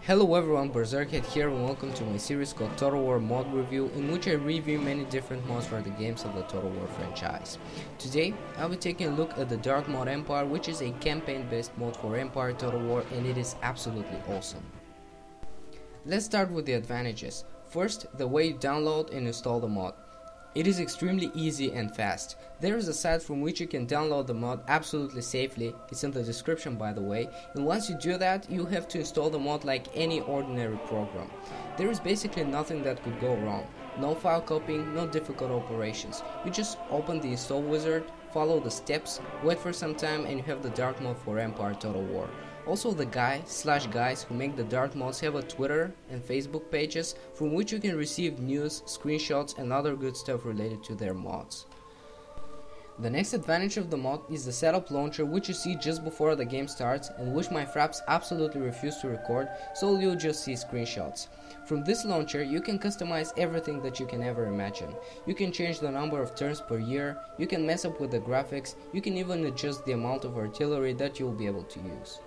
Hello everyone, Berserkhead here and welcome to my series called Total War Mod Review, in which I review many different mods for the games of the Total War franchise. Today, I'll be taking a look at the Darthmod Empire, which is a campaign-based mod for Empire Total War, and it is absolutely awesome. Let's start with the advantages. First, the way you download and install the mod. It is extremely easy and fast. There is a site from which you can download the mod absolutely safely. It's in the description, by the way, and once you do that, you have to install the mod like any ordinary program. There is basically nothing that could go wrong. No file copying, no difficult operations. You just open the install wizard, follow the steps, wait for some time, and you have the Dark Mod for Empire Total War. Also, the guys who make the Dark mods have a Twitter and Facebook pages from which you can receive news, screenshots and other good stuff related to their mods. The next advantage of the mod is the setup launcher, which you see just before the game starts and which my fraps absolutely refuse to record, so you'll just see screenshots. From this launcher you can customize everything that you can ever imagine. You can change the number of turns per year, you can mess up with the graphics, you can even adjust the amount of artillery that you'll be able to use.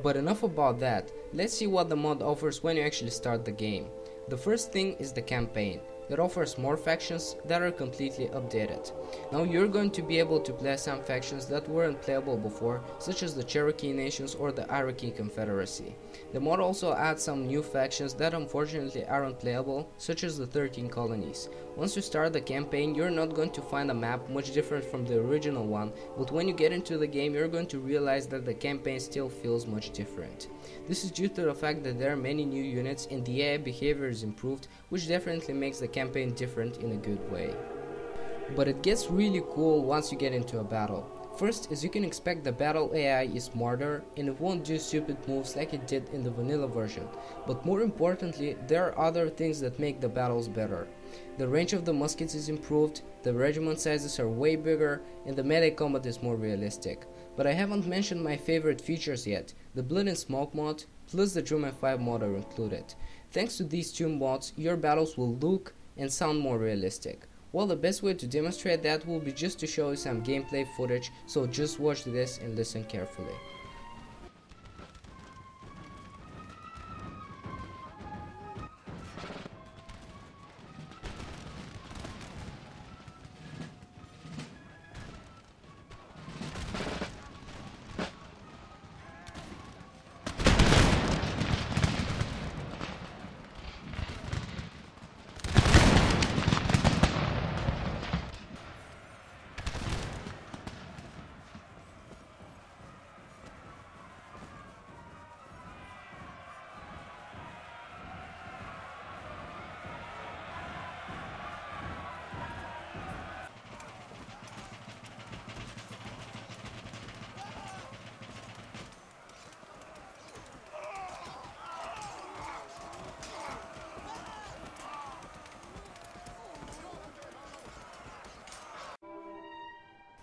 But enough about that, let's see what the mod offers when you actually start the game. The first thing is the campaign. It offers more factions that are completely updated. Now you're going to be able to play some factions that weren't playable before, such as the Cherokee Nations or the Iraqi Confederacy. The mod also adds some new factions that unfortunately aren't playable, such as the 13 colonies. Once you start the campaign, you're not going to find a map much different from the original one, but when you get into the game you're going to realize that the campaign still feels much different. This is due to the fact that there are many new units and the AI behavior is improved, which definitely makes the campaign different in a good way. But it gets really cool once you get into a battle. First, as you can expect, the battle AI is smarter and it won't do stupid moves like it did in the vanilla version. But more importantly, there are other things that make the battles better. The range of the muskets is improved, the regiment sizes are way bigger, and the melee combat is more realistic. But I haven't mentioned my favorite features yet. The Blood and Smoke mod plus the Drum F5 mod are included. Thanks to these two mods, your battles will look and sound more realistic. Well, the best way to demonstrate that will be just to show you some gameplay footage, so just watch this and listen carefully.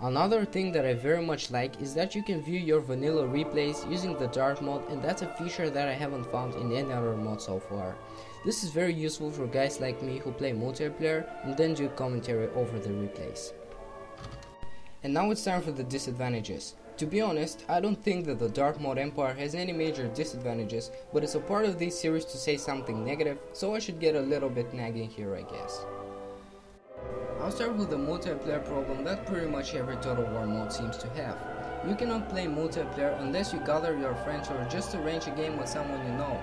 Another thing that I very much like is that you can view your vanilla replays using the Darth mod, and that's a feature that I haven't found in any other mod so far. This is very useful for guys like me who play multiplayer and then do commentary over the replays. And now it's time for the disadvantages. To be honest, I don't think that the Darthmod Empire has any major disadvantages, but it's a part of this series to say something negative, so I should get a little bit nagging here, I guess. I'll start with the multiplayer problem that pretty much every Total War mod seems to have. You cannot play multiplayer unless you gather your friends or just arrange a game with someone you know.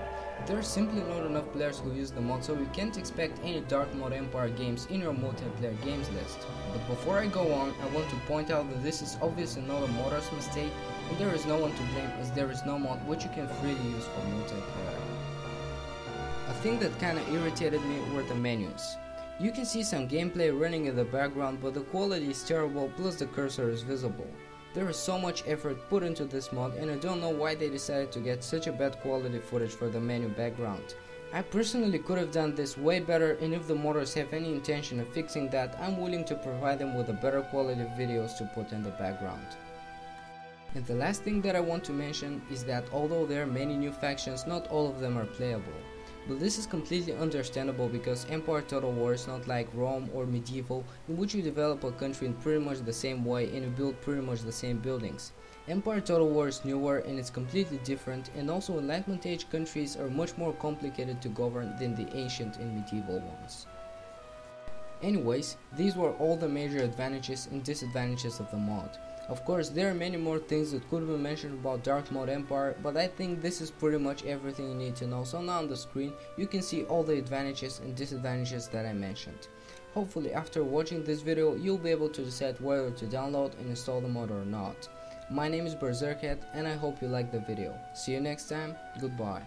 There are simply not enough players who use the mod, so you can't expect any Darthmod Empire games in your multiplayer games list. But before I go on, I want to point out that this is obviously not a modder's mistake, and there is no one to blame as there is no mod which you can freely use for multiplayer. A thing that kinda irritated me were the menus. You can see some gameplay running in the background, but the quality is terrible, plus the cursor is visible. There is so much effort put into this mod and I don't know why they decided to get such a bad quality footage for the menu background. I personally could have done this way better, and if the modders have any intention of fixing that, I'm willing to provide them with a better quality videos to put in the background. And the last thing that I want to mention is that although there are many new factions, not all of them are playable. But this is completely understandable because Empire Total War is not like Rome or Medieval, in which you develop a country in pretty much the same way and you build pretty much the same buildings. Empire Total War is newer and it's completely different, and also Enlightenment Age countries are much more complicated to govern than the ancient and medieval ones. Anyways, these were all the major advantages and disadvantages of the mod. Of course, there are many more things that could be mentioned about Darthmod Empire, but I think this is pretty much everything you need to know. So now on the screen, you can see all the advantages and disadvantages that I mentioned. Hopefully after watching this video, you'll be able to decide whether to download and install the mod or not. My name is Berserkhead and I hope you liked the video. See you next time, goodbye.